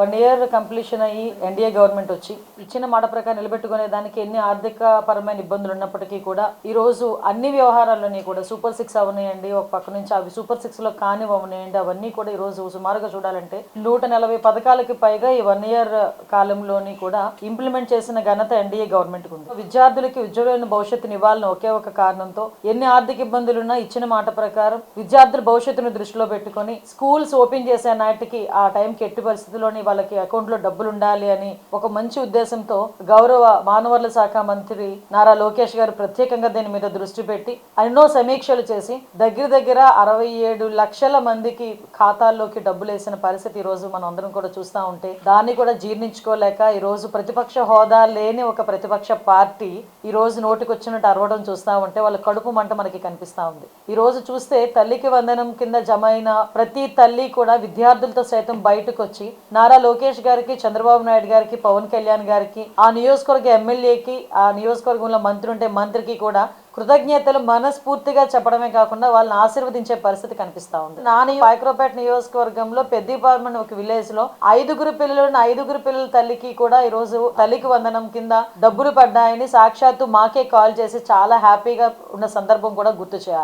1 year completion అయ్యి NDA government వచ్చి ఇచ్చిన మాట ప్రకారం నిలబెట్టుకునే దానికి ఎన్ని ఆర్థిక పరమైన ఇబ్బందులు ఉన్నప్పటికీ కూడా ఈ రోజు అన్ని వ్యవహారాల్లోని కూడా సూపర్ 6 అవనియండి, ఒక పక్క నుంచి అవి సూపర్ 6 లో కానివ్వనియండి, అవన్నీ కూడా ఈ రోజు సుమారుగా చూడాలంటే 140 పథకాలకి పైగా ఈ 1 year కాలంలోని కూడా ఇంప్లిమెంట్ చేసిన ఘనత ఎన్డీఏ గవర్నమెంట్ కు ఉంది. విద్యార్థులకి ఉజ్వలమైన భవిష్యత్తుని ఇవ్వాలని ఒకే ఒక కారణంతో ఎన్ని ఆర్థిక ఇబ్బందులున్నా ఇచ్చిన మాట ప్రకారం విద్యార్థుల భవిష్యత్తును దృష్టిలో పెట్టుకొని స్కూల్స్ ఓపెన్ చేసే నాటికి ఆ టైంకి ఎట్టి పరిస్థితుల్లోని వాళ్ళకి అకౌంట్ లో డబ్బులు ఉండాలి అని ఒక మంచి ఉద్దేశంతో గౌరవ మానవవనరుల శాఖ మంత్రి నారా లోకేష్ గారు ప్రత్యేకంగా దీని మీద దృష్టి పెట్టి ఎన్నో సమీక్షలు చేసి దగ్గర 67 లక్షల మందికి ఖాతాల్లోకి డబ్బులు వేసిన పరిస్థితి ఈ రోజు మనం అందరం కూడా చూస్తూ ఉంటే దాన్ని కూడా జీర్ణించుకోలేక ఈ రోజు ప్రతిపక్ష హోదా లేని ఒక ప్రతిపక్ష పార్టీ ఈ రోజు నోటికి వచ్చినట్టు అరవడం చూస్తూ ఉంటే వాళ్ళ కడుపు మంట మనకి కనిపిస్తూ ఉంది. ఈ రోజు చూస్తే తల్లికి వందనం కింద జమ అయిన ప్రతి తల్లి కూడా విద్యార్థులతో సైతం బయటకు వచ్చి నారా లోకేష్ గారికి, చంద్రబాబు నాయుడు గారికి, పవన్ కళ్యాణ్ గారికి, ఆ నియోజకవర్గ ఎమ్మెల్యేకి, ఆ నియోజకవర్గంలో మంత్రి ఉంటే మంత్రికి కూడా కృతజ్ఞతలు మనస్ఫూర్తిగా చెప్పడమే కాకుండా వాళ్ళని ఆశీర్వదించే పరిస్థితి కనిపిస్తా ఉంది. పాయకరావుపేట నియోజకవర్గంలో పెద్దిపాలెం ఒక విలేజ్ లో 5 పిల్లల తల్లికి కూడా ఈ రోజు తల్లికి వందనం కింద డబ్బులు పడ్డాయని సాక్షాత్తు మాకే కాల్ చేసి చాలా హ్యాపీగా ఉన్న సందర్భం కూడా గుర్తు చేయాలి.